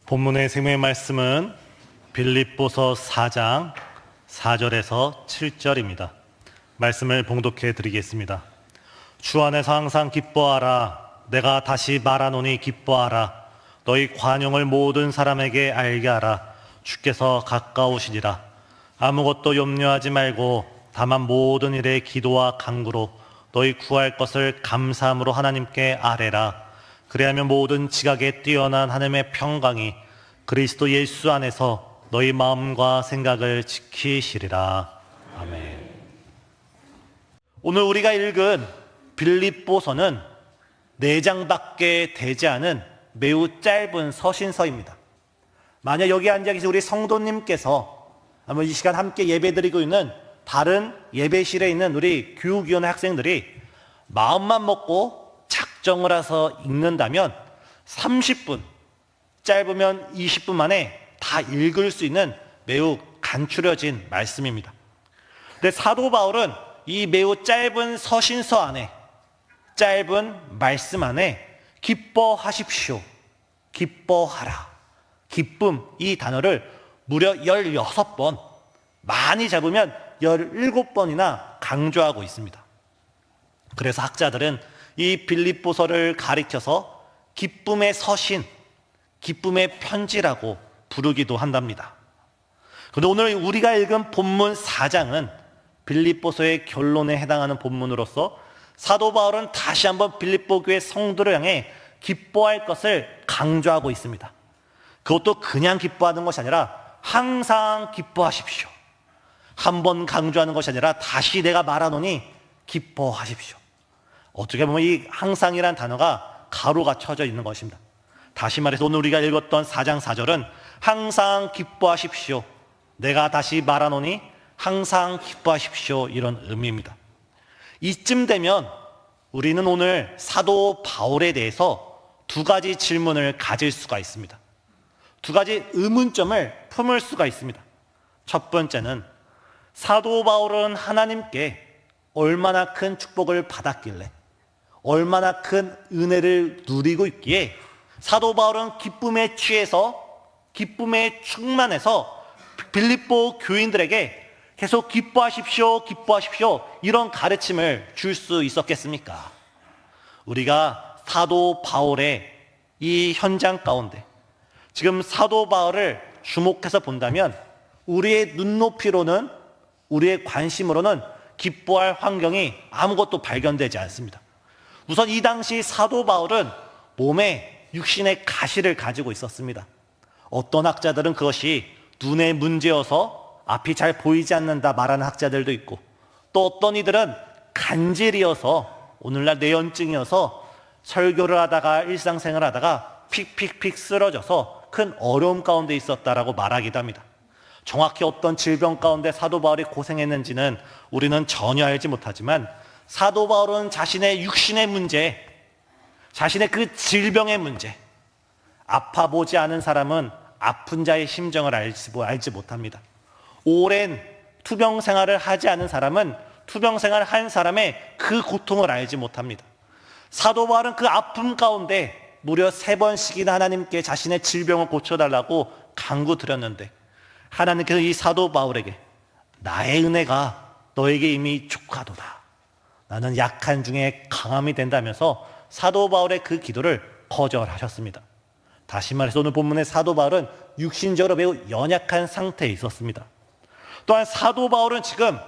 본문의 생명의 말씀은 빌립보서 4장 4절에서 7절입니다. 말씀을 봉독해 드리겠습니다. 주 안에서 항상 기뻐하라. 내가 다시 말하노니 기뻐하라. 너희 관용을 모든 사람에게 알게 하라. 주께서 가까우시니라. 아무것도 염려하지 말고 다만 모든 일에 기도와 간구로 너희 구할 것을 감사함으로 하나님께 아뢰라. 그리하면 모든 지각에 뛰어난 하나님의 평강이 그리스도 예수 안에서 너희 마음과 생각을 지키시리라. 아멘. 오늘 우리가 읽은 빌립보서는 4장밖에 되지 않은 매우 짧은 서신서입니다. 만약 여기 앉아 계신 우리 성도님께서 아마 이 시간 함께 예배드리고 있는 다른 예배실에 있는 우리 교육위원회 학생들이 마음만 먹고 작정을 해서 읽는다면 30분, 짧으면 20분 만에 다 읽을 수 있는 매우 간추려진 말씀입니다. 근데 사도 바울은 이 매우 짧은 서신서 안에, 짧은 말씀 안에 기뻐하십시오, 기뻐하라, 기쁨 이 단어를 무려 16번, 많이 잡으면 17번이나 강조하고 있습니다. 그래서 학자들은 이 빌립보서를 가리켜서 기쁨의 서신, 기쁨의 편지라고 부르기도 한답니다. 그런데 오늘 우리가 읽은 본문 4장은 빌립보서의 결론에 해당하는 본문으로서 사도 바울은 다시 한번 빌립보 교회 성도를 향해 기뻐할 것을 강조하고 있습니다. 그것도 그냥 기뻐하는 것이 아니라 항상 기뻐하십시오. 한 번 강조하는 것이 아니라 다시 내가 말하노니 기뻐하십시오. 어떻게 보면 이 항상이란 단어가 가로가 쳐져 있는 것입니다. 다시 말해서 오늘 우리가 읽었던 4장 4절은 항상 기뻐하십시오. 내가 다시 말하노니 항상 기뻐하십시오. 이런 의미입니다. 이쯤 되면 우리는 오늘 사도 바울에 대해서 2가지 질문을 가질 수가 있습니다. 2가지 의문점을 품을 수가 있습니다. 첫 번째는 사도 바울은 하나님께 얼마나 큰 축복을 받았길래, 얼마나 큰 은혜를 누리고 있기에 사도 바울은 기쁨에 취해서, 기쁨에 충만해서 빌립보 교인들에게 계속 기뻐하십시오, 기뻐하십시오 이런 가르침을 줄 수 있었겠습니까? 우리가 사도 바울의 이 현장 가운데 지금 사도 바울을 주목해서 본다면 우리의 눈높이로는, 우리의 관심으로는 기뻐할 환경이 아무것도 발견되지 않습니다. 우선 이 당시 사도 바울은 몸에 육신의 가시를 가지고 있었습니다. 어떤 학자들은 그것이 눈의 문제여서 앞이 잘 보이지 않는다 말하는 학자들도 있고, 또 어떤 이들은 간질이어서, 오늘날 뇌연증이어서 설교를 하다가 일상생활을 하다가 픽픽픽 쓰러져서 큰 어려움 가운데 있었다라고 말하기도 합니다. 정확히 어떤 질병 가운데 사도 바울이 고생했는지는 우리는 전혀 알지 못하지만 사도 바울은 자신의 육신의 문제, 자신의 그 질병의 문제, 아파보지 않은 사람은 아픈 자의 심정을 알지 못합니다. 오랜 투병 생활을 하지 않은 사람은 투병 생활을 한 사람의 그 고통을 알지 못합니다. 사도 바울은 그 아픔 가운데 무려 3번씩이나 하나님께 자신의 질병을 고쳐달라고 간구드렸는데 하나님께서 이 사도 바울에게 나의 은혜가 너에게 이미 족하도다, 나는 약한 중에 강함이 된다면서 사도 바울의 그 기도를 거절하셨습니다. 다시 말해서 오늘 본문의 사도 바울은 육신적으로 매우 연약한 상태에 있었습니다. 또한 사도 바울은 지금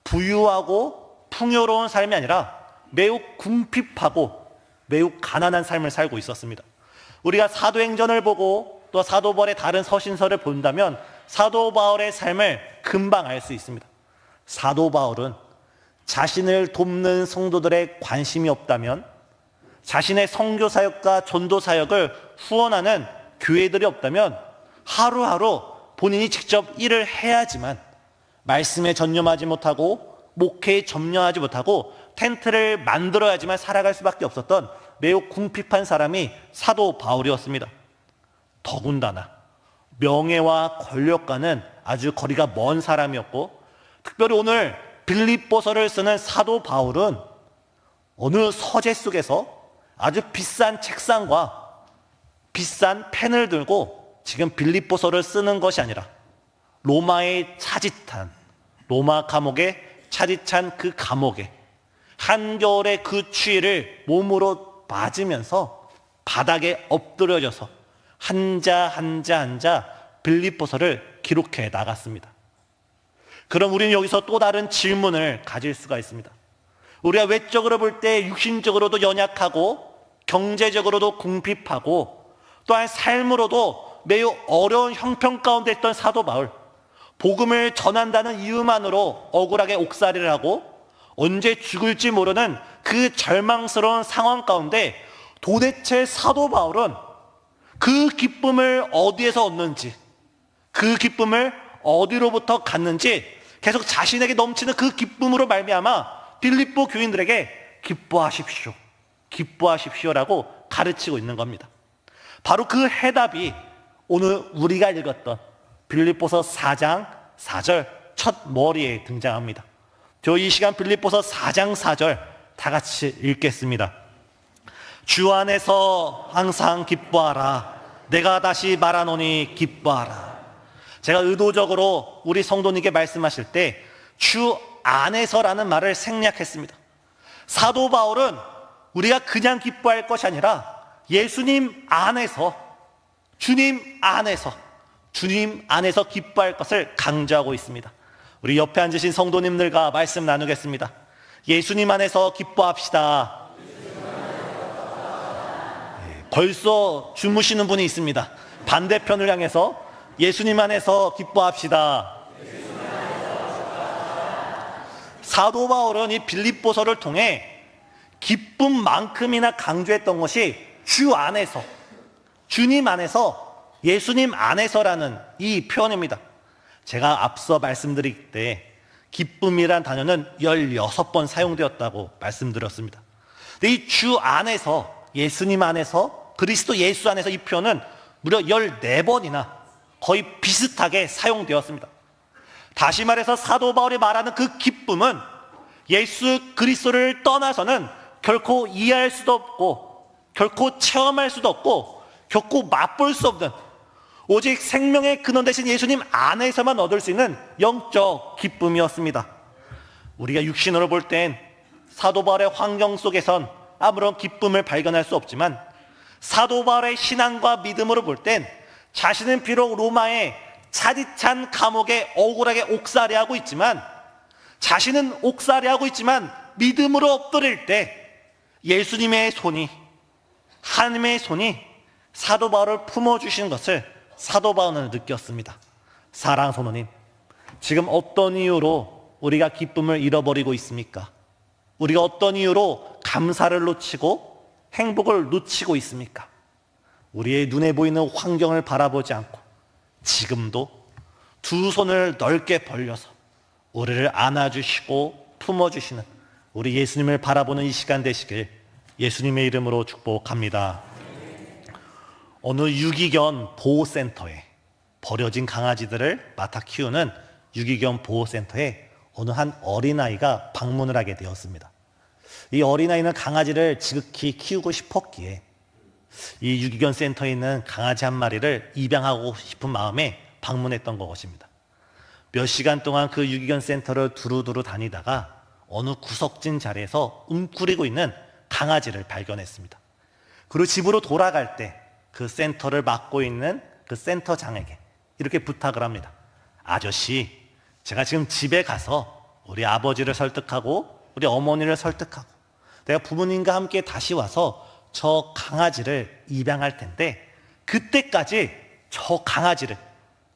부유하고 풍요로운 삶이 아니라 매우 궁핍하고 매우 가난한 삶을 살고 있었습니다. 우리가 사도행전을 보고 또 사도 바울의 다른 서신서를 본다면 사도 바울의 삶을 금방 알 수 있습니다. 사도 바울은 자신을 돕는 성도들의 관심이 없다면, 자신의 선교 사역과 전도 사역을 후원하는 교회들이 없다면 하루하루 본인이 직접 일을 해야지만 말씀에 전념하지 못하고 목회에 점령하지 못하고 텐트를 만들어야지만 살아갈 수밖에 없었던 매우 궁핍한 사람이 사도 바울이었습니다. 더군다나 명예와 권력과는 아주 거리가 먼 사람이었고, 특별히 오늘 빌립보서를 쓰는 사도 바울은 어느 서재 속에서 아주 비싼 책상과 비싼 펜을 들고 지금 빌립보서를 쓰는 것이 아니라 로마의 차짓한, 로마 감옥에 차짓한 그 감옥에 한겨울의 그 추위를 몸으로 맞으면서 바닥에 엎드려져서 한자 빌립보서를 기록해 나갔습니다. 그럼 우리는 여기서 또 다른 질문을 가질 수가 있습니다. 우리가 외적으로 볼 때 육신적으로도 연약하고 경제적으로도 궁핍하고 또한 삶으로도 매우 어려운 형편 가운데 있던 사도 바울, 복음을 전한다는 이유만으로 억울하게 옥살이를 하고 언제 죽을지 모르는 그 절망스러운 상황 가운데 도대체 사도 바울은 그 기쁨을 어디에서 얻는지, 그 기쁨을 어디로부터 갖는지 계속 자신에게 넘치는 그 기쁨으로 말미암아 빌립보 교인들에게 기뻐하십시오, 기뻐하십시오라고 가르치고 있는 겁니다. 바로 그 해답이 오늘 우리가 읽었던 빌립보서 4장 4절 첫 머리에 등장합니다. 저 이 시간 빌립보서 4장 4절 다 같이 읽겠습니다. 주 안에서 항상 기뻐하라. 내가 다시 말하노니 기뻐하라. 제가 의도적으로 우리 성도님께 말씀하실 때 주 안에서라는 말을 생략했습니다. 사도 바울은 우리가 그냥 기뻐할 것이 아니라 예수님 안에서, 주님 안에서 기뻐할 것을 강조하고 있습니다. 우리 옆에 앉으신 성도님들과 말씀 나누겠습니다. 예수님 안에서 기뻐합시다. 벌써 주무시는 분이 있습니다. 반대편을 향해서 예수님 안에서 기뻐합시다. 사도 바울은 이 빌립보서를 통해 기쁨만큼이나 강조했던 것이 주 안에서, 주님 안에서, 예수님 안에서라는 이 표현입니다. 제가 앞서 말씀드릴 때 기쁨이란 단어는 16번 사용되었다고 말씀드렸습니다. 근데 이 주 안에서, 예수님 안에서, 그리스도 예수 안에서 이 표현은 무려 14번이나 거의 비슷하게 사용되었습니다. 다시 말해서 사도 바울이 말하는 그 기쁨은 예수 그리스도를 떠나서는 결코 이해할 수도 없고 결코 체험할 수도 없고 결코 맛볼 수 없는, 오직 생명의 근원 되신 예수님 안에서만 얻을 수 있는 영적 기쁨이었습니다. 우리가 육신으로 볼 땐 사도 바울의 환경 속에선 아무런 기쁨을 발견할 수 없지만 사도 바울의 신앙과 믿음으로 볼 땐 자신은 비록 로마의 차디찬 감옥에 억울하게 옥살이하고 있지만, 자신은 옥살이하고 있지만 믿음으로 엎드릴 때 예수님의 손이, 하나님의 손이 사도 바울을 품어주신 것을 사도 바울은 느꼈습니다. 사랑하는 성도님, 지금 어떤 이유로 우리가 기쁨을 잃어버리고 있습니까? 우리가 어떤 이유로 감사를 놓치고 행복을 놓치고 있습니까? 우리의 눈에 보이는 환경을 바라보지 않고 지금도 두 손을 넓게 벌려서 우리를 안아주시고 품어주시는 우리 예수님을 바라보는 이 시간 되시길 예수님의 이름으로 축복합니다. 어느 유기견 보호센터에 버려진 강아지들을 맡아 키우는 유기견 보호센터에 어느 한 어린아이가 방문을 하게 되었습니다. 이 어린아이는 강아지를 지극히 키우고 싶었기에 이 유기견 센터에 있는 강아지 한 마리를 입양하고 싶은 마음에 방문했던 것입니다. 몇 시간 동안 그 유기견 센터를 두루두루 다니다가 어느 구석진 자리에서 웅크리고 있는 강아지를 발견했습니다. 그리고 집으로 돌아갈 때 그 센터를 맡고 있는 그 센터장에게 이렇게 부탁을 합니다. 아저씨, 제가 지금 집에 가서 우리 아버지를 설득하고 우리 어머니를 설득하고 내가 부모님과 함께 다시 와서 저 강아지를 입양할 텐데 그때까지 저 강아지를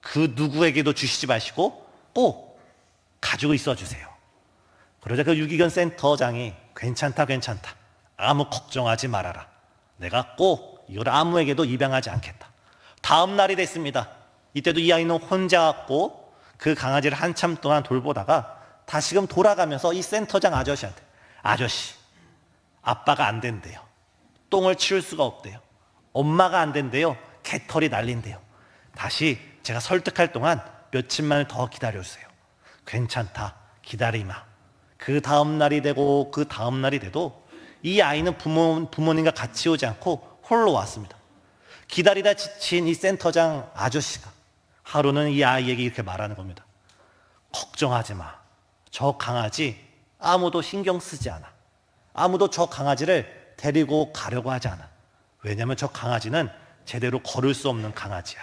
그 누구에게도 주시지 마시고 꼭 가지고 있어 주세요. 그러자 그 유기견 센터장이 괜찮다 아무 걱정하지 말아라. 내가 꼭 이걸 아무에게도 입양하지 않겠다. 다음 날이 됐습니다. 이때도 이 아이는 혼자 왔고 그 강아지를 한참 동안 돌보다가 다시금 돌아가면서 이 센터장 아저씨한테, 아저씨, 아빠가 안 된대요. 똥을 치울 수가 없대요. 엄마가 안 된대요. 개털이 날린대요. 다시 제가 설득할 동안 며칠만 더 기다려주세요. 괜찮다, 기다리마. 그 다음 날이 되고 그 다음 날이 돼도 이 아이는 부모님과 같이 오지 않고 홀로 왔습니다. 기다리다 지친 이 센터장 아저씨가 하루는 이 아이에게 이렇게 말하는 겁니다. 걱정하지 마. 저 강아지 아무도 신경 쓰지 않아. 아무도 저 강아지를 데리고 가려고 하지 않아. 왜냐하면 저 강아지는 제대로 걸을 수 없는 강아지야.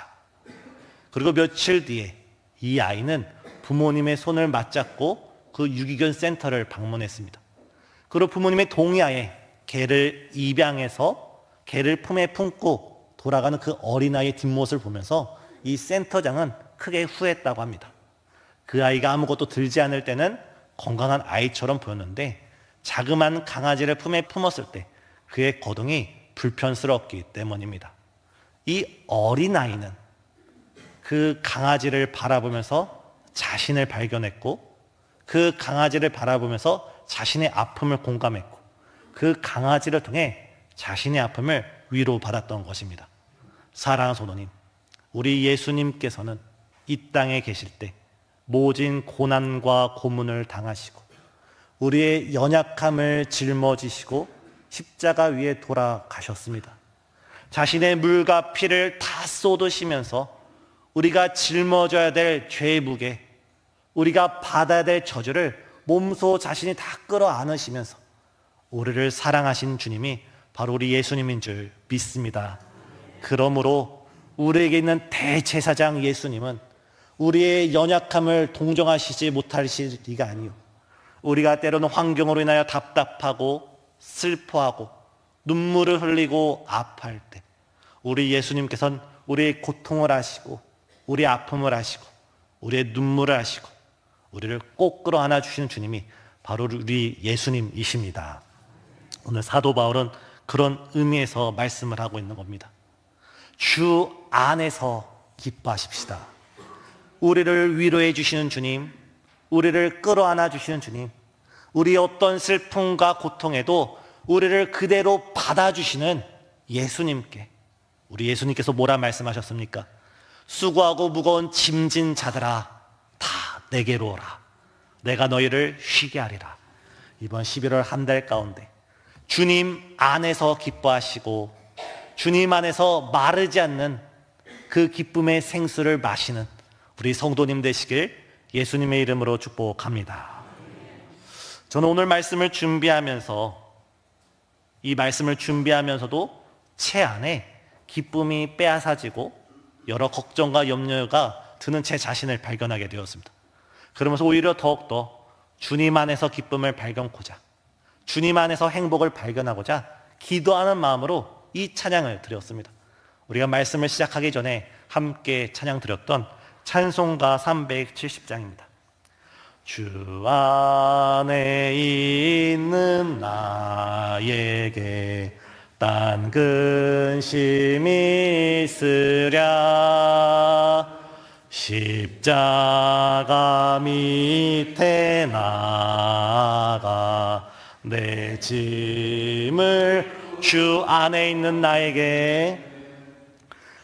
그리고 며칠 뒤에 이 아이는 부모님의 손을 맞잡고 그 유기견 센터를 방문했습니다. 그리고 부모님의 동의하에 개를 입양해서 개를 품에 품고 돌아가는 그 어린아이의 뒷모습을 보면서 이 센터장은 크게 후회했다고 합니다. 그 아이가 아무것도 들지 않을 때는 건강한 아이처럼 보였는데 자그마한 강아지를 품에 품었을 때 그의 거동이 불편스럽기 때문입니다. 이 어린아이는 그 강아지를 바라보면서 자신을 발견했고 그 강아지를 바라보면서 자신의 아픔을 공감했고 그 강아지를 통해 자신의 아픔을 위로받았던 것입니다. 사랑하는 성도님, 우리 예수님께서는 이 땅에 계실 때 모진 고난과 고문을 당하시고 우리의 연약함을 짊어지시고 십자가 위에 돌아가셨습니다. 자신의 물과 피를 다 쏟으시면서 우리가 짊어져야 될 죄의 무게, 우리가 받아야 될 저주를 몸소 자신이 다 끌어안으시면서 우리를 사랑하신 주님이 바로 우리 예수님인 줄 믿습니다. 그러므로 우리에게 있는 대제사장 예수님은 우리의 연약함을 동정하시지 못하실 리가 아니요, 우리가 때로는 환경으로 인하여 답답하고 슬퍼하고 눈물을 흘리고 아파할 때 우리 예수님께서는 우리의 고통을 아시고 우리의 아픔을 아시고 우리의 눈물을 아시고 우리를 꼭 끌어안아 주시는 주님이 바로 우리 예수님이십니다. 오늘 사도 바울은 그런 의미에서 말씀을 하고 있는 겁니다. 주 안에서 기뻐하십시다. 우리를 위로해 주시는 주님, 우리를 끌어안아 주시는 주님, 우리의 어떤 슬픔과 고통에도 우리를 그대로 받아주시는 예수님께, 우리 예수님께서 뭐라 말씀하셨습니까? 수고하고 무거운 짐진 자들아 다 내게로 오라. 내가 너희를 쉬게 하리라. 이번 11월 한 달 가운데 주님 안에서 기뻐하시고 주님 안에서 마르지 않는 그 기쁨의 생수를 마시는 우리 성도님 되시길 예수님의 이름으로 축복합니다. 저는 오늘 말씀을 준비하면서 이 말씀을 준비하면서도 제 안에 기쁨이 빼앗아지고 여러 걱정과 염려가 드는 제 자신을 발견하게 되었습니다. 그러면서 오히려 더욱더 주님 안에서 기쁨을 발견코자, 주님 안에서 행복을 발견하고자 기도하는 마음으로 이 찬양을 드렸습니다. 우리가 말씀을 시작하기 전에 함께 찬양 드렸던 찬송가 370장입니다. 주 안에 있는 나에게 딴 근심이 있으랴 십자가 밑에 나가 내 짐을 주 안에 있는 나에게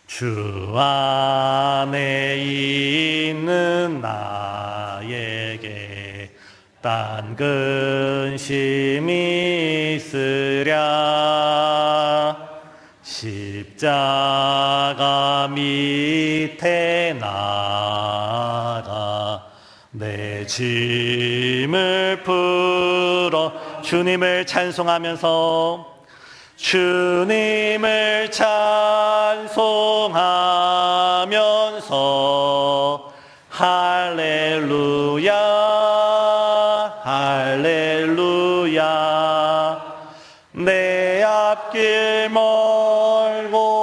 주 안에 있는 나에게 딴 근심이 있으랴 십자가 밑에 나가 내 짐을 풀어 주님을 찬송하면서 주님을 찬송하면서 할렐루야 할렐루야 내 앞길 멀고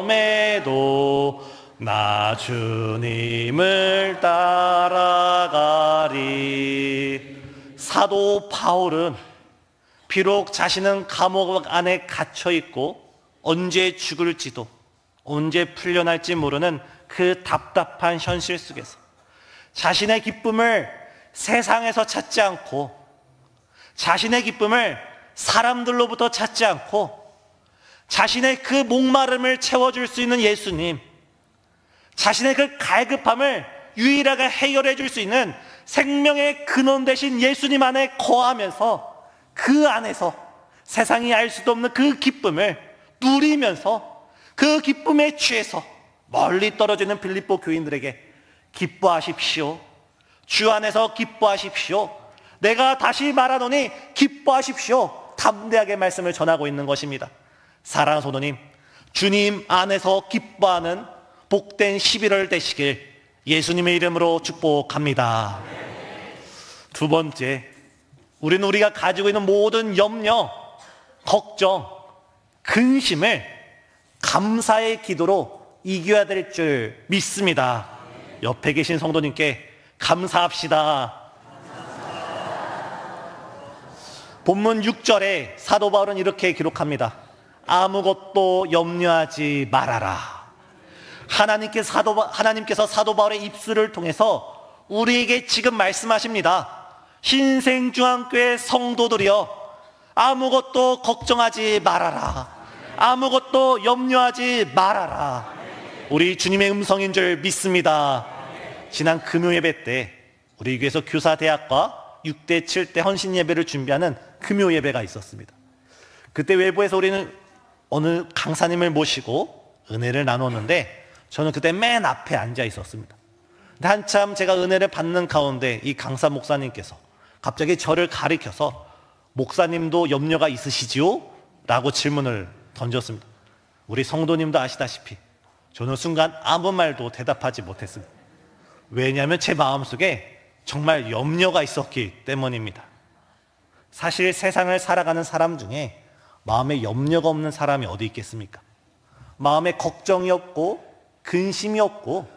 험해도 나 주님을 따라가리. 사도 바울은 비록 자신은 감옥 안에 갇혀 있고 언제 죽을지도 언제 풀려날지 모르는 그 답답한 현실 속에서 자신의 기쁨을 세상에서 찾지 않고 자신의 기쁨을 사람들로부터 찾지 않고 자신의 그 목마름을 채워줄 수 있는 예수님, 자신의 그 갈급함을 유일하게 해결해 줄 수 있는 생명의 근원 되신 예수님 안에 거하면서 그 안에서 세상이 알 수도 없는 그 기쁨을 누리면서 그 기쁨에 취해서 멀리 떨어지는 빌립보 교인들에게 기뻐하십시오. 주 안에서 기뻐하십시오. 내가 다시 말하노니 기뻐하십시오. 담대하게 말씀을 전하고 있는 것입니다. 사랑하는 성도님, 주님 안에서 기뻐하는 복된 11월 되시길 예수님의 이름으로 축복합니다. 두 번째, 우리는 우리가 가지고 있는 모든 염려, 걱정, 근심을 감사의 기도로 이겨야 될 줄 믿습니다. 옆에 계신 성도님께 감사합시다. 본문 6절에 사도 바울은 이렇게 기록합니다. 아무것도 염려하지 말아라. 하나님께서 사도 바울의 입술을 통해서 우리에게 지금 말씀하십니다. 신생중앙교회 성도들이여, 아무것도 걱정하지 말아라. 아무것도 염려하지 말아라. 우리 주님의 음성인 줄 믿습니다. 지난 금요 예배 때 우리 교회에서 교사대학과 6대 7대 헌신 예배를 준비하는 금요 예배가 있었습니다. 그때 외부에서 우리는 어느 강사님을 모시고 은혜를 나눴는데 저는 그때 맨 앞에 앉아 있었습니다. 근데 한참 제가 은혜를 받는 가운데 이 강사 목사님께서 갑자기 저를 가리켜서 목사님도 염려가 있으시지요? 라고 질문을 던졌습니다. 우리 성도님도 아시다시피 저는 순간 아무 말도 대답하지 못했습니다. 왜냐하면 제 마음속에 정말 염려가 있었기 때문입니다. 사실 세상을 살아가는 사람 중에 마음에 염려가 없는 사람이 어디 있겠습니까? 마음에 걱정이 없고 근심이 없고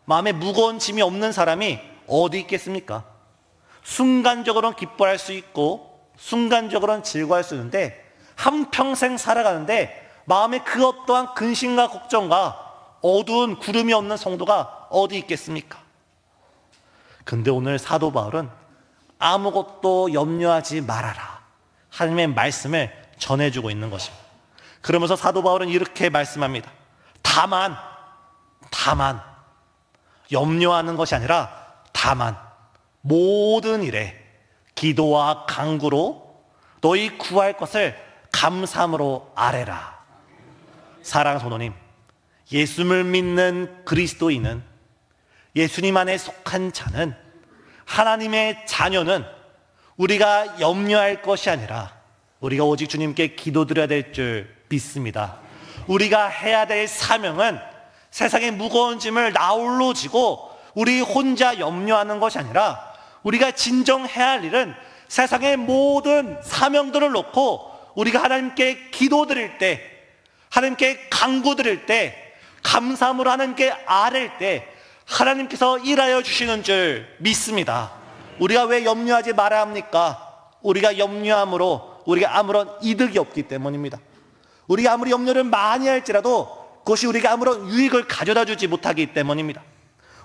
마음에 무거운 짐이 없는 사람이 어디 있겠습니까? 순간적으로는 기뻐할 수 있고 순간적으로는 즐거워할 수 있는데 한평생 살아가는데 마음에 그 어떠한 근심과 걱정과 어두운 구름이 없는 성도가 어디 있겠습니까? 근데 오늘 사도 바울은 아무것도 염려하지 말아라. 하나님의 말씀을 전해주고 있는 것입니다. 그러면서 사도 바울은 이렇게 말씀합니다. 다만 염려하는 것이 아니라 다만 모든 일에 기도와 간구로 너희 구할 것을 감사함으로 아뢰라. 사랑하는 성도님, 예수를 믿는 그리스도인은, 예수님 안에 속한 자는, 하나님의 자녀는 우리가 염려할 것이 아니라 우리가 오직 주님께 기도드려야 될 줄 믿습니다. 우리가 해야 될 사명은 세상의 무거운 짐을 나홀로 지고 우리 혼자 염려하는 것이 아니라 우리가 진정해야 할 일은 세상의 모든 사명들을 놓고 우리가 하나님께 기도드릴 때, 하나님께 간구드릴 때, 감사함으로 하나님께 아뢰일 때 하나님께서 일하여 주시는 줄 믿습니다. 우리가 왜 염려하지 말아야 합니까? 우리가 염려함으로 우리가 아무런 이득이 없기 때문입니다. 우리가 아무리 염려를 많이 할지라도 그것이 우리가 아무런 유익을 가져다 주지 못하기 때문입니다.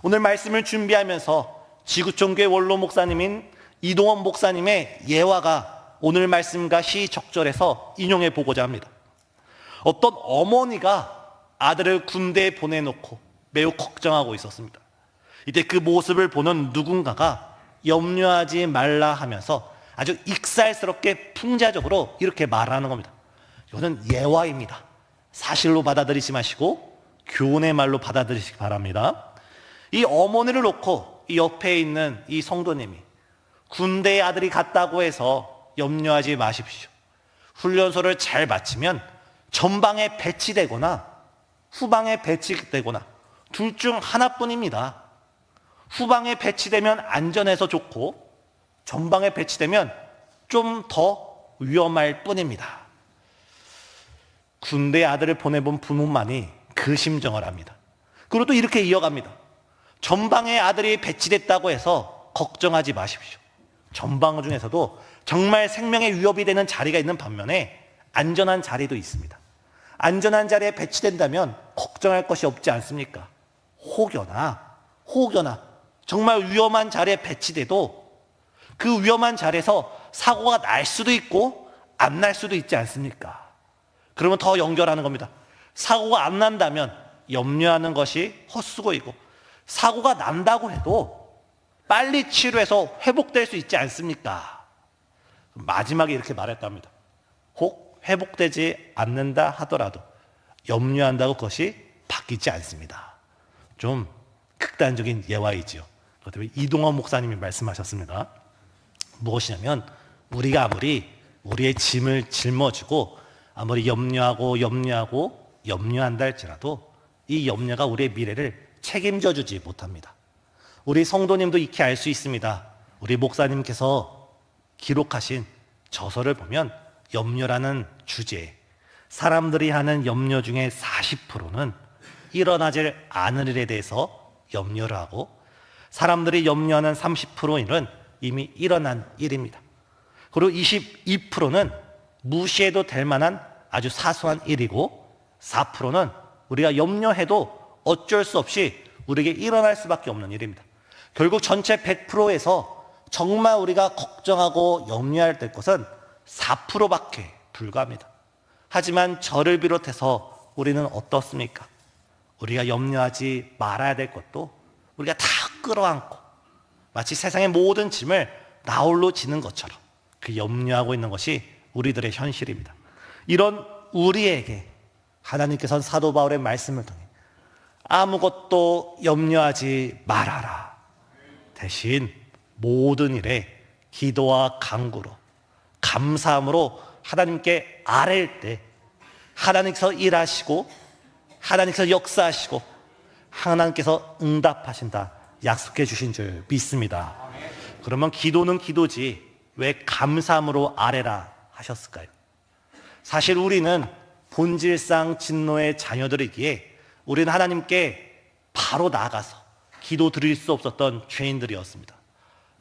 오늘 말씀을 준비하면서 지구촌교회 원로 목사님인 이동원 목사님의 예화가 오늘 말씀과 시적절해서 인용해 보고자 합니다. 어떤 어머니가 아들을 군대에 보내놓고 매우 걱정하고 있었습니다. 이때 그 모습을 보는 누군가가 염려하지 말라 하면서 아주 익살스럽게 풍자적으로 이렇게 말하는 겁니다. 이거는 예화입니다. 사실로 받아들이지 마시고 교훈의 말로 받아들이시기 바랍니다. 이 어머니를 놓고 이 옆에 있는 이 성도님이 군대에 아들이 갔다고 해서 염려하지 마십시오. 훈련소를 잘 마치면 전방에 배치되거나 후방에 배치되거나 둘 중 하나뿐입니다. 후방에 배치되면 안전해서 좋고 전방에 배치되면 좀 더 위험할 뿐입니다. 군대에 아들을 보내본 부모만이 그 심정을 합니다. 그리고 또 이렇게 이어갑니다. 전방에 아들이 배치됐다고 해서 걱정하지 마십시오. 전방 중에서도 정말 생명의 위협이 되는 자리가 있는 반면에 안전한 자리도 있습니다. 안전한 자리에 배치된다면 걱정할 것이 없지 않습니까? 혹여나 정말 위험한 자리에 배치돼도 그 위험한 자리에서 사고가 날 수도 있고 안 날 수도 있지 않습니까? 그러면 더 연결하는 겁니다. 사고가 안 난다면 염려하는 것이 헛수고이고 사고가 난다고 해도 빨리 치료해서 회복될 수 있지 않습니까? 마지막에 이렇게 말했답니다. 혹 회복되지 않는다 하더라도 염려한다고 그것이 바뀌지 않습니다. 좀 극단적인 예화이지요. 그것 이동원 목사님이 말씀하셨습니다. 무엇이냐면 우리가 아무리 우리의 짐을 짊어지고 아무리 염려한다 할지라도 이 염려가 우리의 미래를 책임져 주지 못합니다. 우리 성도님도 익히 알 수 있습니다. 우리 목사님께서 기록하신 저서를 보면 염려라는 주제에 사람들이 하는 염려 중에 40%는 일어나질 않을 일에 대해서 염려를 하고, 사람들이 염려하는 30%는 이미 일어난 일입니다. 그리고 22%는 무시해도 될 만한 아주 사소한 일이고, 4%는 우리가 염려해도 어쩔 수 없이 우리에게 일어날 수밖에 없는 일입니다. 결국 전체 100%에서 정말 우리가 걱정하고 염려해야 될 것은 4%밖에 불과합니다. 하지만 저를 비롯해서 우리는 어떻습니까? 우리가 염려하지 말아야 될 것도 우리가 다 끌어안고 마치 세상의 모든 짐을 나홀로 지는 것처럼 그 염려하고 있는 것이 우리들의 현실입니다. 이런 우리에게 하나님께서는 사도 바울의 말씀을 통해 아무것도 염려하지 말아라. 대신 모든 일에 기도와 간구로 감사함으로 하나님께 아뢰일 때 하나님께서 일하시고 하나님께서 역사하시고 하나님께서 응답하신다 약속해 주신 줄 믿습니다. 그러면 기도는 기도지 왜 감사함으로 아뢰라 하셨을까요? 사실 우리는 본질상 진노의 자녀들이기에 우리는 하나님께 바로 나아가서 기도 드릴 수 없었던 죄인들이었습니다.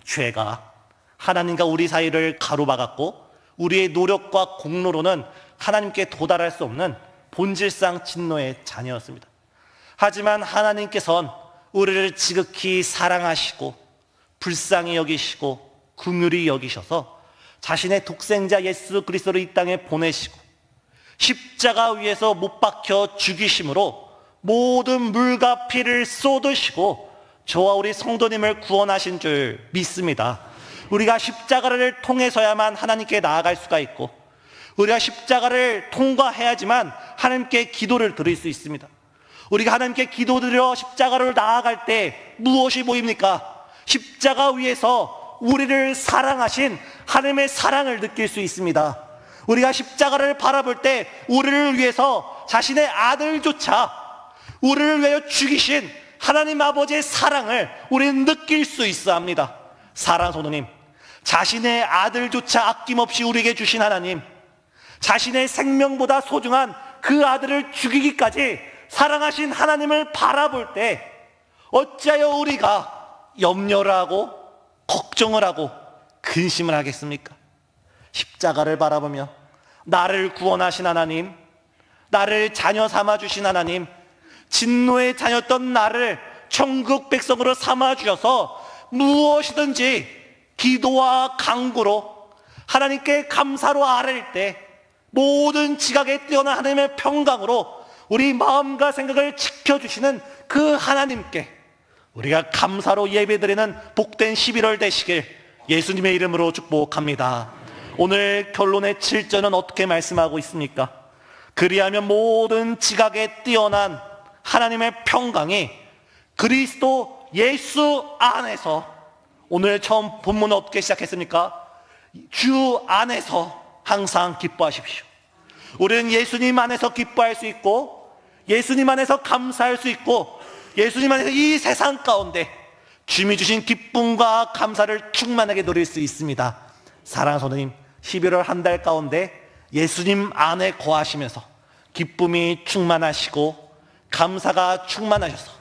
죄가 하나님과 우리 사이를 가로막았고 우리의 노력과 공로로는 하나님께 도달할 수 없는 본질상 진노의 자녀였습니다. 하지만 하나님께서는 우리를 지극히 사랑하시고 불쌍히 여기시고 긍휼히 여기셔서 자신의 독생자 예수 그리스도를 이 땅에 보내시고 십자가 위에서 못 박혀 죽이심으로 모든 물과 피를 쏟으시고 저와 우리 성도님을 구원하신 줄 믿습니다. 우리가 십자가를 통해서야만 하나님께 나아갈 수가 있고 우리가 십자가를 통과해야지만 하나님께 기도를 드릴 수 있습니다. 우리가 하나님께 기도드려 십자가를 나아갈 때 무엇이 보입니까? 십자가 위에서 우리를 사랑하신 하나님의 사랑을 느낄 수 있습니다. 우리가 십자가를 바라볼 때 우리를 위해서 자신의 아들조차 우리를 위하여 죽이신 하나님 아버지의 사랑을 우리는 느낄 수 있어 합니다. 사랑하는 성도님, 자신의 아들조차 아낌없이 우리에게 주신 하나님, 자신의 생명보다 소중한 그 아들을 죽이기까지 사랑하신 하나님을 바라볼 때 어찌하여 우리가 염려를 하고 걱정을 하고 근심을 하겠습니까? 십자가를 바라보며 나를 구원하신 하나님, 나를 자녀 삼아주신 하나님, 진노의 자녀였던 나를 천국 백성으로 삼아주셔서 무엇이든지 기도와 간구로 하나님께 감사로 아뢰일 때 모든 지각에 뛰어난 하나님의 평강으로 우리 마음과 생각을 지켜주시는 그 하나님께 우리가 감사로 예배드리는 복된 11월 되시길 예수님의 이름으로 축복합니다. 오늘 결론의 7절은 어떻게 말씀하고 있습니까? 그리하면 모든 지각에 뛰어난 하나님의 평강이 그리스도 예수 안에서, 오늘 처음 본문은 어떻게 시작했습니까? 주 안에서 항상 기뻐하십시오. 우리는 예수님 안에서 기뻐할 수 있고 예수님 안에서 감사할 수 있고 예수님 안에서 이 세상 가운데 주님이 주신 기쁨과 감사를 충만하게 누릴 수 있습니다. 사랑하는 성도님, 11월 한 달 가운데 예수님 안에 거하시면서 기쁨이 충만하시고 감사가 충만하셔서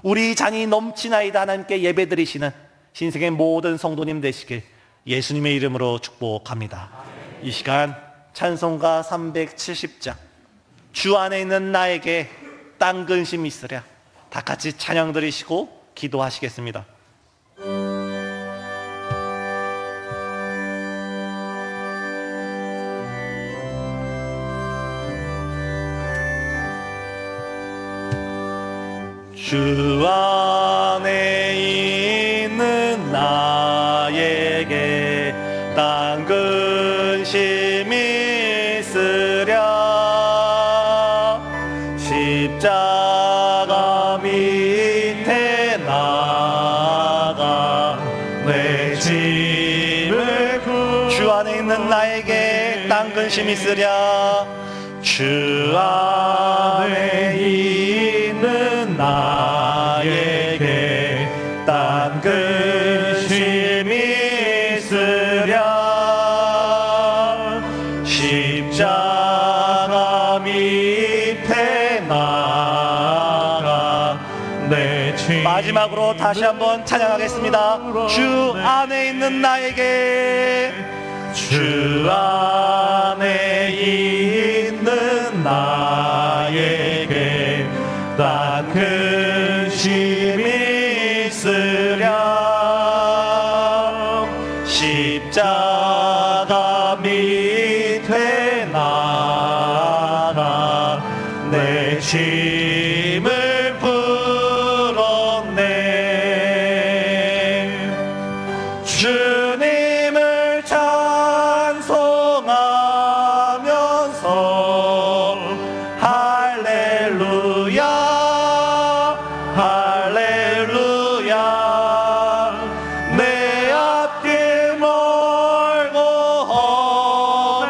우리 잔이 넘치나이다 하나님께 예배드리시는 신생의 모든 성도님 되시길 예수님의 이름으로 축복합니다. 이 시간 찬송가 370장 주 안에 있는 나에게 딴 근심 있으랴 다 같이 찬양 드리시고 기도하시겠습니다. 주 안에 있는 나에게 딴 근심이 있으랴 주 안에 있는 나에게 딴 근심 있으랴. 주 안에 있는 나에게 딴 근심 있으랴. 십자가 밑에 나가 내 죄. 마지막으로 다시 한번 찬양하겠습니다. 주 안에 있는 나에게, 주 안에 있는 나에게 딴 근심 있으랴. 십자가 밑에 나가 내 짐을 풀었네. 주님을 찬송하면서 할렐루야 할렐루야. 내 앞길 멀고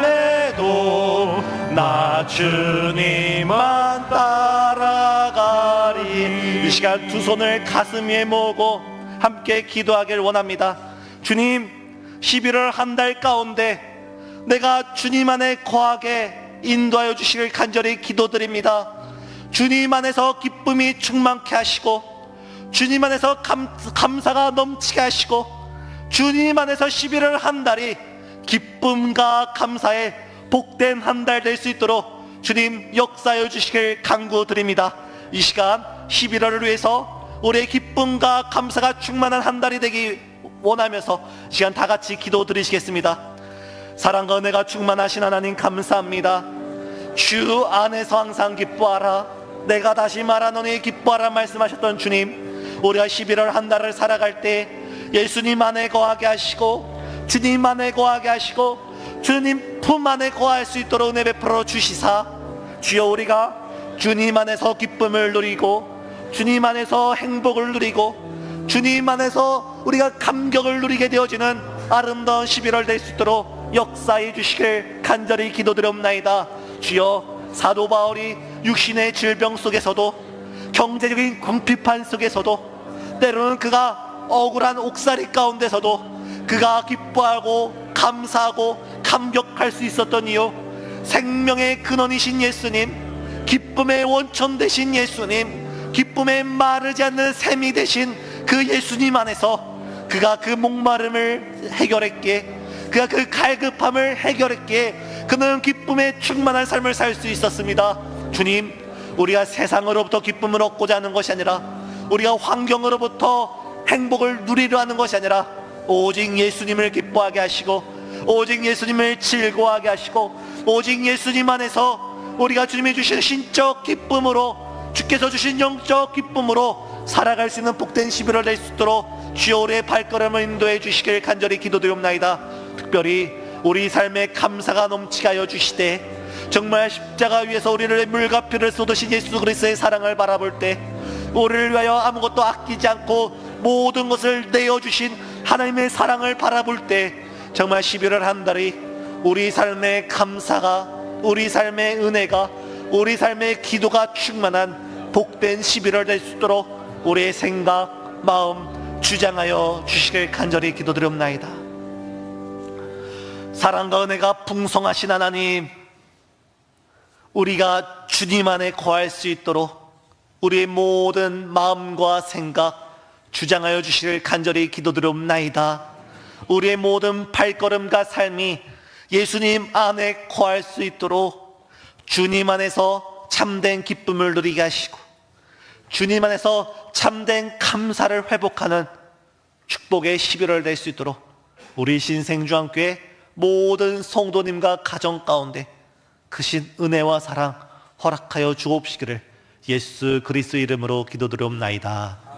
험해도 나 주님만 따라가리. 이 시간 두 손을 가슴 위에 모으고 함께 기도하길 원합니다. 주님, 11월 한 달 가운데 내가 주님 안에 거하게 인도하여 주시길 간절히 기도드립니다. 주님 안에서 기쁨이 충만케 하시고, 주님 안에서 감사가 넘치게 하시고, 주님 안에서 11월 한 달이 기쁨과 감사의 복된 한 달 될 수 있도록 주님 역사하여 주시길 간구드립니다. 이 시간 11월을 위해서 우리의 기쁨과 감사가 충만한 한 달이 되기 원하면서 시간 다 같이 기도 드리시겠습니다. 사랑과 은혜가 충만하신 하나님 감사합니다. 주 안에서 항상 기뻐하라. 내가 다시 말하노니 기뻐하라 말씀하셨던 주님, 우리가 11월 한 달을 살아갈 때 예수님 안에 거하게 하시고, 주님 안에 거하게 하시고, 주님 품 안에 거할 수 있도록 은혜 베풀어 주시사, 주여 우리가 주님 안에서 기쁨을 누리고, 주님 안에서 행복을 누리고, 주님 안에서 우리가 감격을 누리게 되어지는 아름다운 11월 될 수 있도록 역사해 주시길 간절히 기도드렸나이다. 주여, 사도 바울이 육신의 질병 속에서도, 경제적인 궁핍한 속에서도, 때로는 그가 억울한 옥살이 가운데서도 그가 기뻐하고 감사하고 감격할 수 있었던 이유, 생명의 근원이신 예수님, 기쁨의 원천 되신 예수님, 기쁨의 마르지 않는 샘이 되신 그 예수님 안에서 그가 그 목마름을 해결했기에, 그가 그 갈급함을 해결했기에 그는 기쁨에 충만한 삶을 살 수 있었습니다. 주님, 우리가 세상으로부터 기쁨을 얻고자 하는 것이 아니라, 우리가 환경으로부터 행복을 누리려 하는 것이 아니라, 오직 예수님을 기뻐하게 하시고, 오직 예수님을 즐거워하게 하시고, 오직 예수님 안에서 우리가 주님이 주신 신적 기쁨으로, 주께서 주신 영적 기쁨으로 살아갈 수 있는 복된 11월 될 수 있도록 주여 우리의 발걸음을 인도해 주시길 간절히 기도드립나이다. 특별히 우리 삶에 감사가 넘치게 하여 주시되, 정말 십자가 위에서 우리를 물과 피를 쏟으신 예수 그리스도의 사랑을 바라볼 때, 우리를 위하여 아무것도 아끼지 않고 모든 것을 내어주신 하나님의 사랑을 바라볼 때, 정말 11월 한 달이 우리 삶의 감사가, 우리 삶의 은혜가, 우리 삶의 기도가 충만한 복된 11월 될 수 있도록 우리의 생각, 마음 주장하여 주시길 간절히 기도드립나이다. 사랑과 은혜가 풍성하신 하나님, 우리가 주님 안에 거할 수 있도록 우리의 모든 마음과 생각 주장하여 주시길 간절히 기도드립나이다. 우리의 모든 발걸음과 삶이 예수님 안에 거할 수 있도록 주님 안에서 참된 기쁨을 누리게 하시고, 주님 안에서 참된 감사를 회복하는 축복의 11월 될 수 있도록 우리 신생주안교회 모든 성도님과 가정 가운데 크신 은혜와 사랑 허락하여 주옵시기를 예수 그리스도 이름으로 기도드리옵나이다.